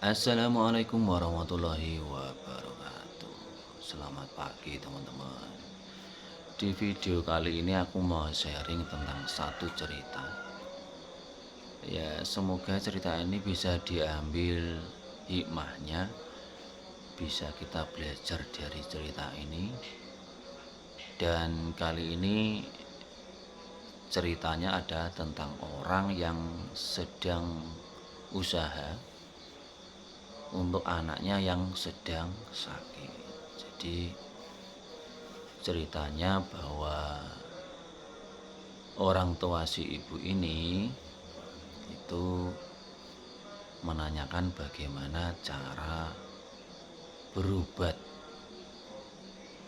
Assalamualaikum warahmatullahi wabarakatuh. Selamat pagi teman-teman. Di video kali ini aku mau sharing tentang satu cerita. Ya, semoga cerita ini bisa diambil hikmahnya, bisa kita belajar dari cerita ini. Dan kali ini ceritanya ada tentang orang yang sedang usaha untuk anaknya yang sedang sakit. Jadi ceritanya bahwa orang tua si ibu ini itu menanyakan bagaimana cara berobat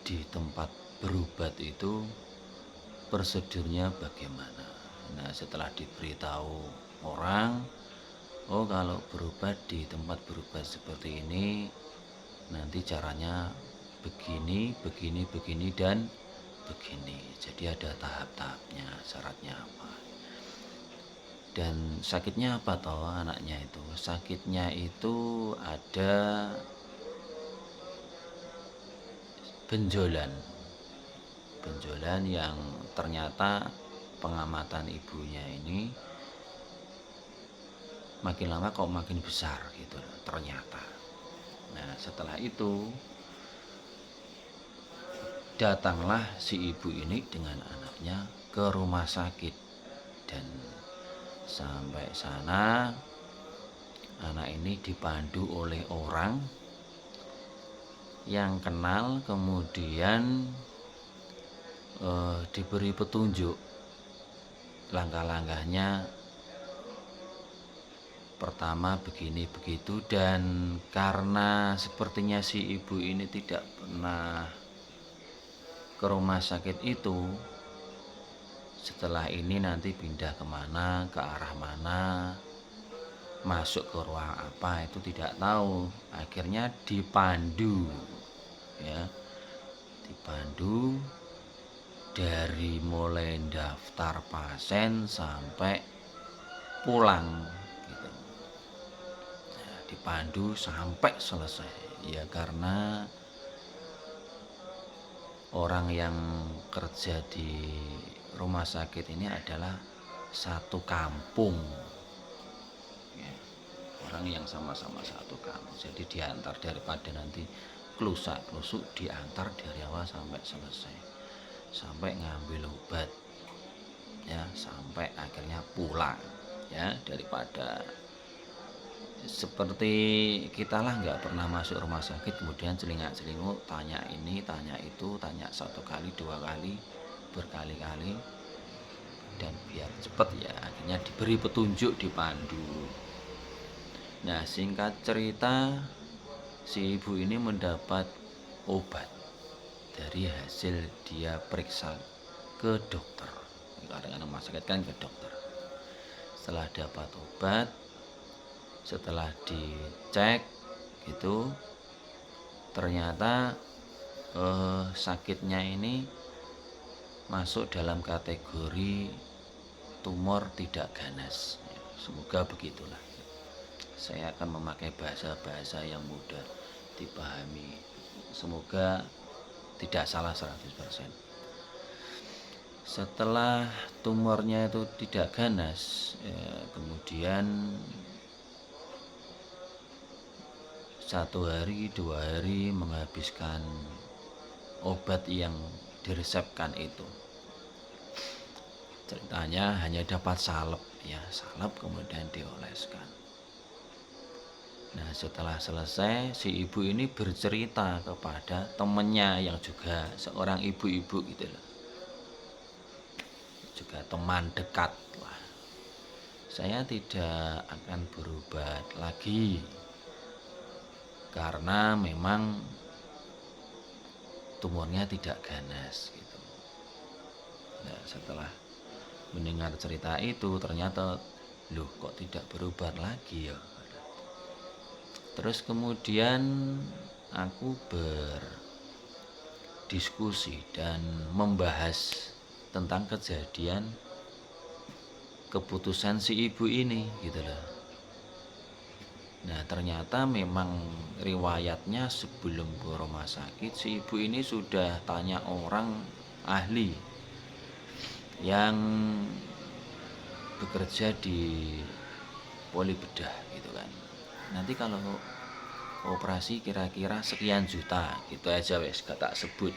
di tempat berobat itu, prosedurnya bagaimana. Nah, setelah diberitahu orang, oh kalau berobat di tempat berobat seperti ini nanti caranya begini, begini, begini, dan begini. Jadi ada tahap-tahapnya, syaratnya apa. Dan sakitnya apa toh anaknya itu? Sakitnya itu ada benjolan. Benjolan yang ternyata pengamatan ibunya ini makin lama kok makin besar gitu ternyata. Nah, setelah itu datanglah si ibu ini dengan anaknya ke rumah sakit, dan sampai sana anak ini dipandu oleh orang yang kenal, kemudian diberi petunjuk langkah-langkahnya, pertama begini begitu. Dan karena sepertinya si ibu ini tidak pernah ke rumah sakit itu, setelah ini nanti pindah kemana, ke arah mana, masuk ke ruang apa itu tidak tahu. Akhirnya dipandu, ya, dipandu dari mulai daftar pasien sampai pulang gitu. Nah, dipandu sampai selesai, ya, karena orang yang kerja di rumah sakit ini adalah satu kampung, ya, orang yang sama-sama satu kampung. Jadi diantar, daripada nanti kelusak-kelusuk, diantar dari awal sampai selesai, sampai ngambil obat, ya, sampai akhirnya pulang, ya, daripada seperti kita lah nggak pernah masuk rumah sakit kemudian celingak-celinguk tanya ini tanya itu, tanya satu kali dua kali berkali-kali, dan biar cepet ya akhirnya diberi petunjuk, dipandu. Nah, singkat cerita, si ibu ini mendapat obat dari hasil dia periksa ke dokter. Kadang-kadang rumah sakit kan ke dokter. Setelah dapat obat, setelah dicek gitu, ternyata sakitnya ini masuk dalam kategori tumor tidak ganas. Semoga begitulah. Saya akan memakai bahasa-bahasa yang mudah dipahami. Semoga tidak salah 100%. Setelah tumornya itu tidak ganas, kemudian 1 hari 2 hari menghabiskan obat yang diresepkan itu. Ceritanya hanya dapat salep, ya, salep kemudian dioleskan. Nah, setelah selesai si ibu ini bercerita kepada temannya yang juga seorang ibu-ibu gitu loh, juga teman dekat lah. Saya tidak akan berobat lagi karena memang tumornya tidak ganas gitu. Nah, setelah mendengar cerita itu ternyata loh kok tidak berobat lagi ya. Terus kemudian aku berdiskusi dan membahas tentang kejadian keputusan si ibu ini gitu loh. Nah ternyata memang riwayatnya sebelum ke rumah sakit si ibu ini sudah tanya orang ahli yang bekerja di poli bedah gitu kan. Nanti kalau operasi kira-kira sekian juta gitu aja wes gak tak sebut.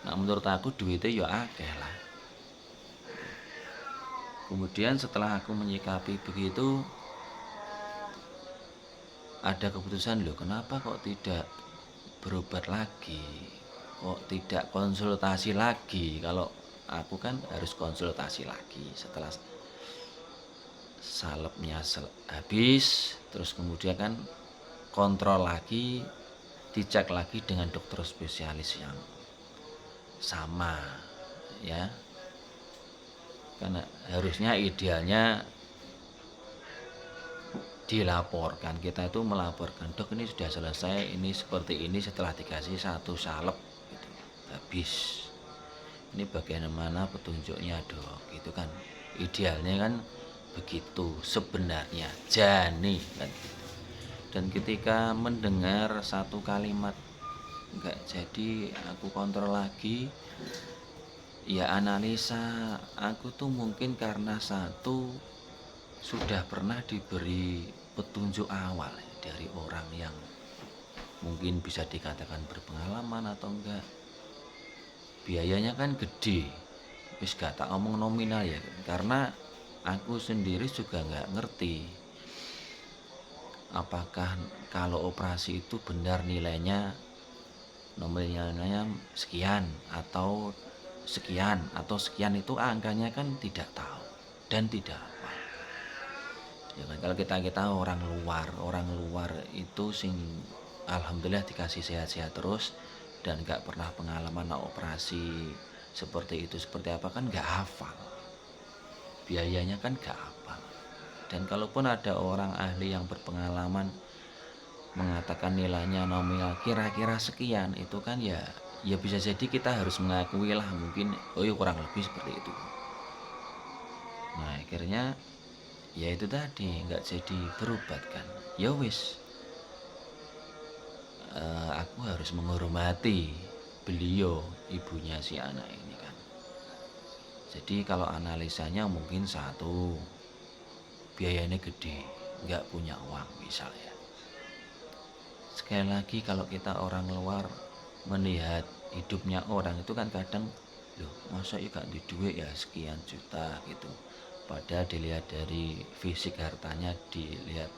Nah menurut aku duitnya ya akeh lah. Kemudian setelah aku menyikapi begitu, ada keputusan loh kenapa kok tidak berobat lagi, kok tidak konsultasi lagi. Kalau aku kan harus konsultasi lagi setelah salepnya habis, terus kemudian kan kontrol lagi, dicek lagi dengan dokter spesialis yang sama ya. Karena harusnya idealnya dilaporkan, kita itu melaporkan, dok ini sudah selesai, ini seperti ini setelah dikasih satu salep gitu. Habis ini bagaimana petunjuknya dok gitu kan, idealnya kan begitu sebenarnya jani kan. Dan ketika mendengar satu kalimat enggak jadi aku kontrol lagi, ya analisa aku tuh mungkin karena satu sudah pernah diberi petunjuk awal dari orang yang mungkin bisa dikatakan berpengalaman atau enggak. Biayanya kan gede, wis gak tak omong nominal ya, karena aku sendiri juga nggak ngerti apakah kalau operasi itu benar nilainya nominalnya sekian atau sekian itu angkanya kan tidak tahu dan tidak apa ya kan. Kalau kita orang luar itu sing alhamdulillah dikasih sehat-sehat terus dan nggak pernah pengalaman operasi seperti itu seperti apa kan nggak hafal, biayanya kan nggak hafal. Dan kalaupun ada orang ahli yang berpengalaman mengatakan nilainya nominal kira-kira sekian, itu kan ya bisa jadi kita harus mengakui lah mungkin oh ya kurang lebih seperti itu. Nah akhirnya ya itu tadi nggak jadi berobat kan, ya wis aku harus menghormati beliau ibunya si anak ini kan. Jadi kalau analisanya mungkin satu biayanya gede, nggak punya uang misalnya. Sekali lagi kalau kita orang luar melihat hidupnya orang itu kan kadang loh masa ya gak di duit ya sekian juta gitu, padahal dilihat dari fisik hartanya, dilihat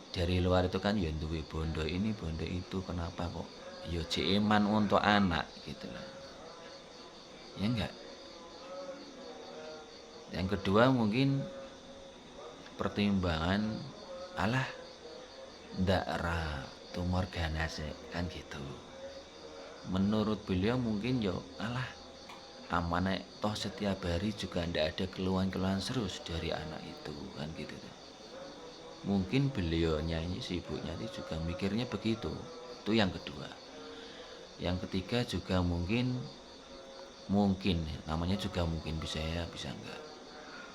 dari luar itu kan ya duwe bondo ini bondo itu, kenapa kok ya jeeman untuk anak gitu lah ya enggak. Yang kedua mungkin pertimbangan alah ndak ra tumor ganas kan gitu. Menurut beliau mungkin yo alah aman toh setiap hari juga ndak ada keluhan-keluhan serius dari anak itu kan gitu. Mungkin beliaunya ini si ibunya ini juga mikirnya begitu. Itu yang kedua. Yang ketiga juga mungkin namanya juga mungkin bisa ya bisa enggak.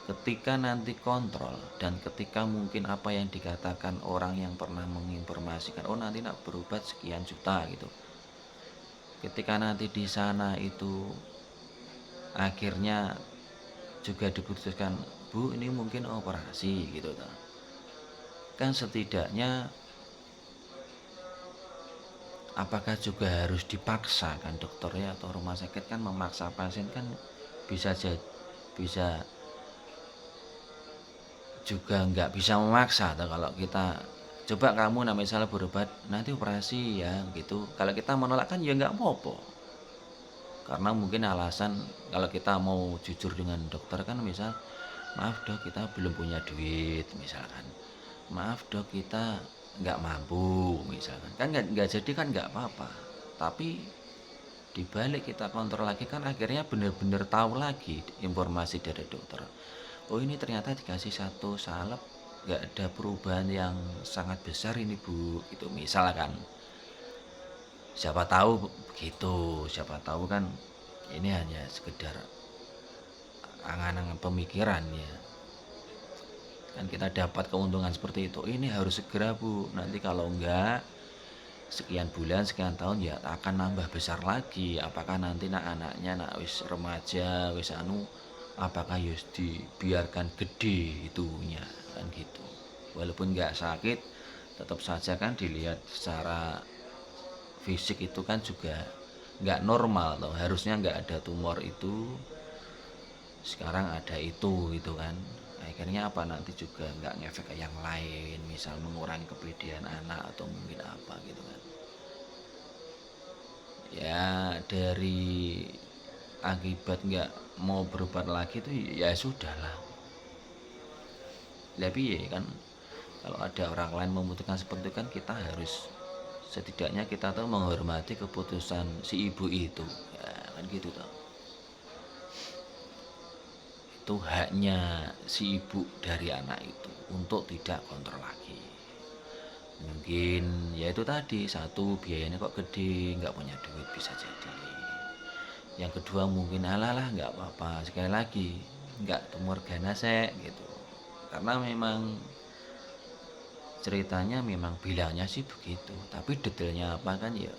Ketika nanti kontrol dan ketika mungkin apa yang dikatakan orang yang pernah menginformasikan oh nanti nak berobat sekian juta gitu, ketika nanti di sana itu akhirnya juga diputuskan bu ini mungkin operasi gitu kan, setidaknya apakah juga harus dipaksa kan dokternya atau rumah sakit kan memaksa pasien kan bisa juga nggak bisa memaksa atau kalau kita coba kamu misalnya berobat nanti operasi ya gitu, kalau kita menolak kan ya nggak apa-apa karena mungkin alasan kalau kita mau jujur dengan dokter kan misal maaf dok kita belum punya duit misalkan, maaf dok kita nggak mampu misalkan kan nggak jadi kan nggak apa-apa. Tapi dibalik kita kontrol lagi kan akhirnya benar-benar tahu lagi informasi dari dokter oh ini ternyata dikasih satu salep nggak ada perubahan yang sangat besar ini bu gitu misalkan, siapa tahu begitu, siapa tahu kan ini hanya sekedar angan-angan pemikiran ya. kan kita dapat keuntungan seperti itu, ini harus segera Bu, nanti kalau enggak sekian bulan sekian tahun ya akan nambah besar lagi, apakah nanti nak anaknya nak wis remaja wis anu apakah yus dibiarkan gede itunya kan gitu, walaupun nggak sakit tetap saja kan dilihat secara fisik itu kan juga nggak normal loh, harusnya nggak ada tumor itu, sekarang ada itu gitu kan, akhirnya apa nanti juga nggak ngefek ke yang lain, misal mengurangi kepedean anak atau mungkin apa gitu kan. Ya dari akibat nggak mau berobat lagi tuh ya sudahlah, tapi ya kan kalau ada orang lain membutuhkan seperti itu kan kita harus setidaknya kita tuh menghormati keputusan si ibu itu ya kan gitu toh, itu haknya si ibu dari anak itu untuk tidak kontrol lagi. Mungkin ya itu tadi, satu biayanya kok gede nggak punya duit bisa jadi, yang kedua mungkin alalah nggak apa-apa, sekali lagi nggak tumor ganas gitu, karena memang ceritanya memang bilangnya sih begitu, tapi detailnya apa kan ya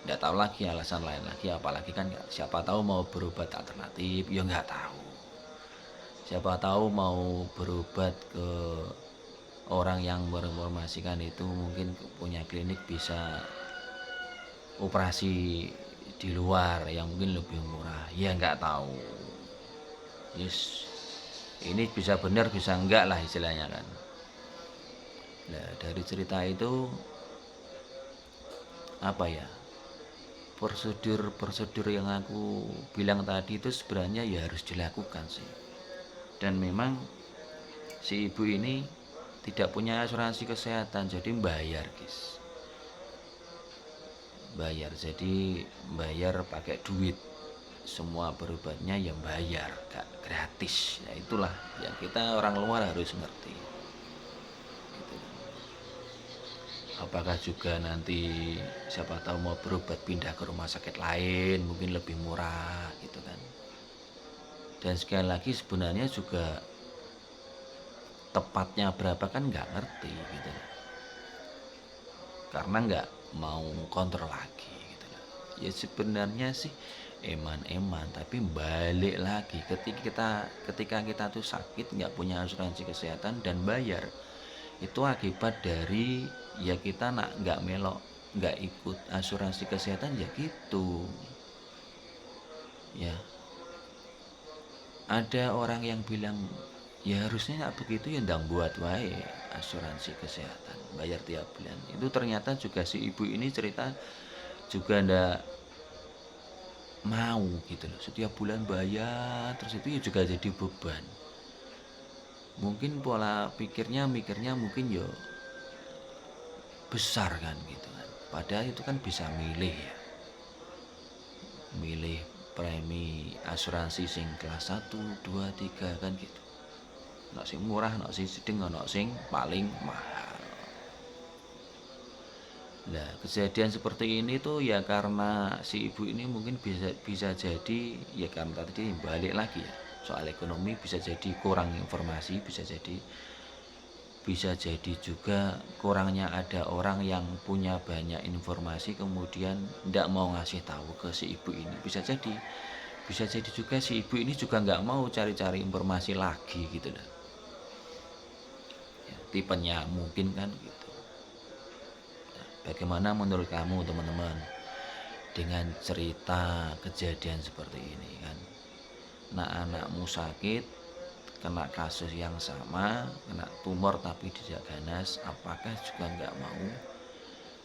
nggak tahu lagi, alasan lain lagi apalagi kan nggak, siapa tahu mau berobat alternatif ya nggak tahu, siapa tahu mau berobat ke orang yang menginformasikan itu mungkin punya klinik bisa operasi di luar yang mungkin lebih murah ya nggak tahu, yes ini bisa benar bisa enggak lah istilahnya kan. Nah dari cerita itu apa ya, prosedur yang aku bilang tadi itu sebenarnya ya harus dilakukan sih, dan memang si ibu ini tidak punya asuransi kesehatan jadi bayar guys, bayar, jadi bayar pakai duit, semua berobatnya yang bayar gak gratis ya, itulah yang kita orang luar harus ngerti gitu. Apakah juga nanti siapa tahu mau berobat pindah ke rumah sakit lain mungkin lebih murah gitu kan, dan sekali lagi sebenarnya juga tepatnya berapa kan nggak ngerti gitu, karena nggak mau kontrol lagi gitu. Ya sebenarnya sih eman-eman, tapi balik lagi ketika kita tuh sakit nggak punya asuransi kesehatan dan bayar, itu akibat dari ya kita nggak melok nggak ikut asuransi kesehatan ya gitu ya. Ada orang yang bilang ya harusnya nggak begitu ya ndang buat wae asuransi kesehatan bayar tiap bulan, itu ternyata juga si ibu ini cerita juga ndak mau gitu loh, setiap bulan bayar terus itu ya juga jadi beban, mungkin pola mikirnya mungkin ya besar kan gitu kan, padahal itu kan bisa milih ya, milih premi asuransi sing kelas 1, 2, 3 kan gitu, nak sing murah, nak sing sedeng, nak sing paling mahal. Nah kejadian seperti ini tuh ya karena si ibu ini mungkin bisa jadi ya karena tadi balik lagi ya soal ekonomi, bisa jadi kurang informasi, bisa jadi juga kurangnya ada orang yang punya banyak informasi kemudian tidak mau ngasih tahu ke si ibu ini, bisa jadi juga si ibu ini juga nggak mau cari-cari informasi lagi gitu loh ya, tipenya mungkin kan gitu. Bagaimana menurut kamu teman-teman dengan cerita kejadian seperti ini kan, nah anakmu sakit kena kasus yang sama, kena tumor tapi tidak ganas, apakah juga nggak mau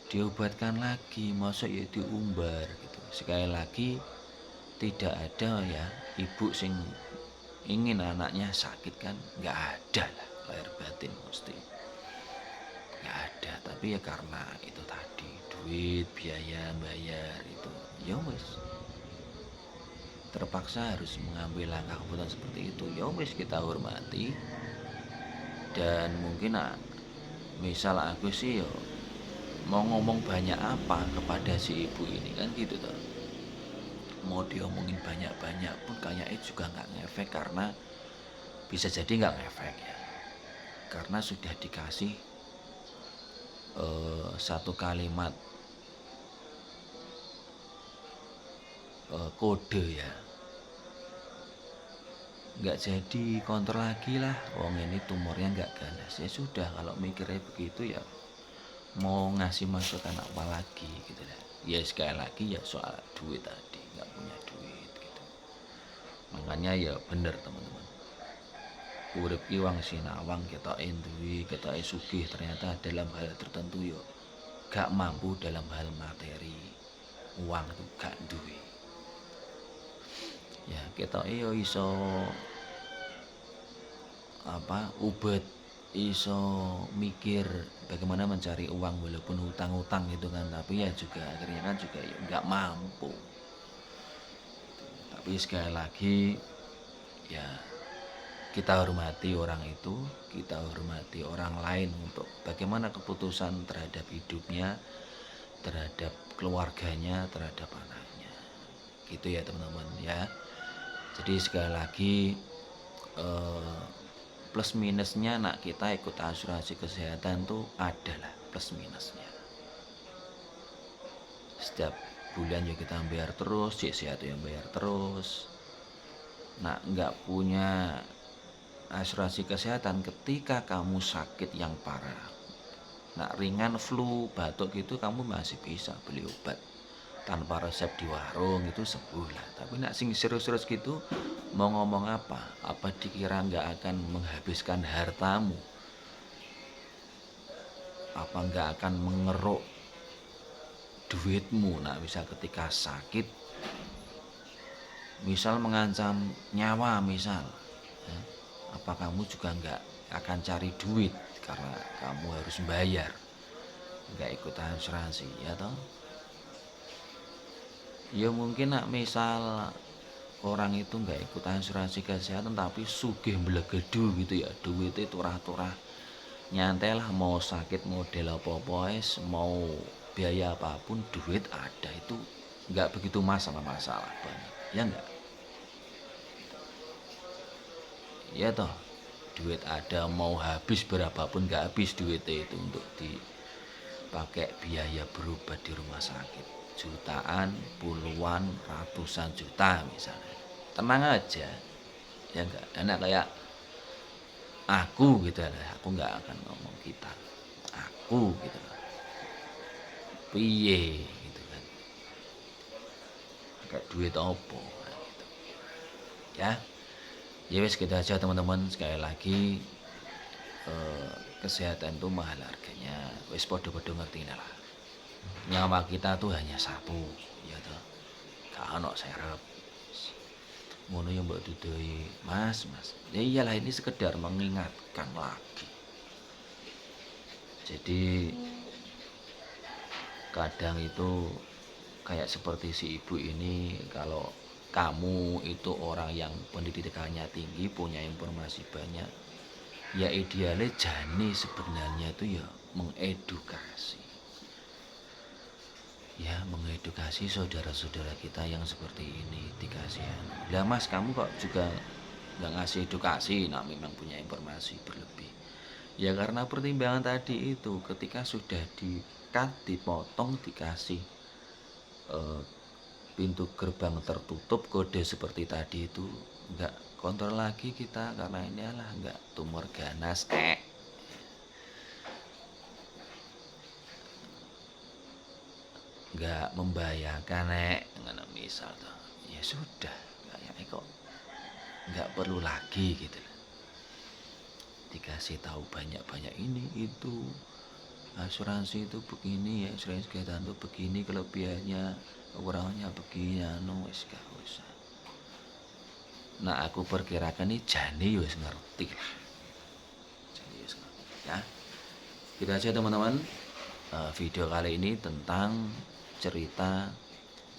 diobatkan lagi, masuk ya diumbar gitu. Sekali lagi tidak ada ya ibu sing ingin anaknya sakit kan, nggak ada lah, lahir batin mesti nggak ada, tapi ya karena itu tadi duit biaya bayar itu ya wes terpaksa harus mengambil langkah keputusan seperti itu, ya wes kita hormati. Dan mungkin misal aku sih yo mau ngomong banyak apa kepada si ibu ini kan gitu toh, mau diomongin banyak-banyak pun kayaknya juga nggak ngefek, karena bisa jadi nggak ngefek ya, karena sudah dikasih satu kalimat kode ya, nggak jadi kontrol lagi lah, wong ini tumornya nggak ganas. Ya sudah, kalau mikirnya begitu ya mau ngasih masukan apa lagi gitu lah. Ya sekali lagi ya soal duit tadi, nggak punya duit gitu. Makanya ya bener teman-teman, urip ki wong sinawang ketoke duwe, ketoke sugih, ternyata dalam hal tertentu yo gak mampu dalam hal materi. Uang itu gak duwe. Ya ketoke yo iso ubet, iso mikir bagaimana mencari uang walaupun hutang-hutang gitu kan, tapi ya juga akhirnya kan juga ya nggak mampu. Tapi sekali lagi ya kita hormati orang itu, kita hormati orang lain untuk bagaimana keputusan terhadap hidupnya, terhadap keluarganya, terhadap anaknya. Gitu ya teman-teman ya. Jadi sekali lagi plus minusnya nak kita ikut asuransi kesehatan tuh adalah plus minusnya. Setiap bulan juga kita bayar terus, sehat yang bayar terus. Nak nggak punya asuransi kesehatan, ketika kamu sakit yang parah, nak ringan flu, batuk gitu, kamu masih bisa beli obat tanpa resep di warung, itu sembuh lah. Tapi nak sing serius-serius gitu, mau ngomong apa dikira nggak akan menghabiskan hartamu, apa nggak akan mengeruk duitmu. Nah misal ketika sakit, misal mengancam nyawa misal, apa kamu juga nggak akan cari duit karena kamu harus bayar, nggak ikut asuransi ya toh. Ya mungkin nak misal orang itu nggak ikut asuransi kesehatan tapi sugih mblegedu gitu ya, duitnya turah-turah nyantai lah, mau sakit model apa-apa mau biaya apapun duit ada, itu nggak begitu masalah banyak ya enggak ya toh. Duit ada, mau habis berapapun nggak habis duitnya itu untuk dipakai biaya berobat di rumah sakit, jutaan, puluhan, ratusan juta misalnya. Tenang aja ya enggak. Enak kayak aku gitu lah, aku nggak akan ngomong kita, aku gitu lah, piye gitu kan, pakai duit opo gitu ya. Ya wes gitu aja teman-teman. Sekali lagi kesehatan itu mahal harganya, wes podo-podo ngerti lah. Nyawa kita tuh hanya satu ya toh, gak ono serep ngono yang mbak dudoi mas. Ya iyalah, ini sekedar mengingatkan lagi. Jadi kadang itu kayak seperti si ibu ini, kalau kamu itu orang yang pendidikannya tinggi, punya informasi banyak, ya idealnya jani sebenarnya itu ya mengedukasi. Ya mengedukasi saudara-saudara kita yang seperti ini, dikasih lah mas kamu kok juga nggak ngasih edukasi. Nah memang punya informasi berlebih ya, karena pertimbangan tadi itu, ketika sudah di-cut, dipotong, dikasih pintu gerbang tertutup kode seperti tadi itu, nggak kontrol lagi kita karena ini adalah nggak tumor ganas nggak membahayakan nggak misal tuh, ya sudah kayaknya kok nggak perlu lagi gitu. Dikasih tahu banyak-banyak ini itu, asuransi itu begini ya, asuransi kesehatan itu begini kelebihannya, kekurangannya begini, wis gak usah. Nah aku perkirakan ini jani wis ngerti lah, jani wis ngerti ya. Gitu aja teman-teman, video kali ini tentang cerita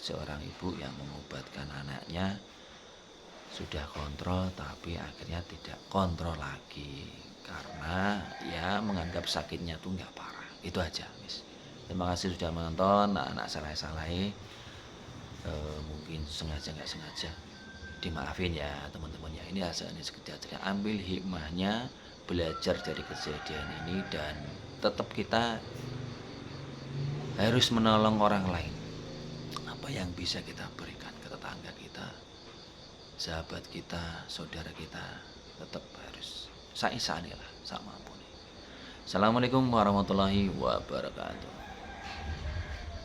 seorang ibu yang mengobatkan anaknya, sudah kontrol tapi akhirnya tidak kontrol lagi karena ya menganggap sakitnya tuh nggak parah. Itu aja mis. Terima kasih sudah menonton. Anak salah-salahi mungkin sengaja nggak sengaja dimaafin ya teman-teman ya. Ini hasilnya sekedar ambil hikmahnya, belajar dari kejadian ini dan tetap kita harus menolong orang lain. Apa yang bisa kita berikan ke tetangga kita, sahabat kita, saudara kita, tetap harus saisane lah sak mampune. Assalamualaikum warahmatullahi wabarakatuh.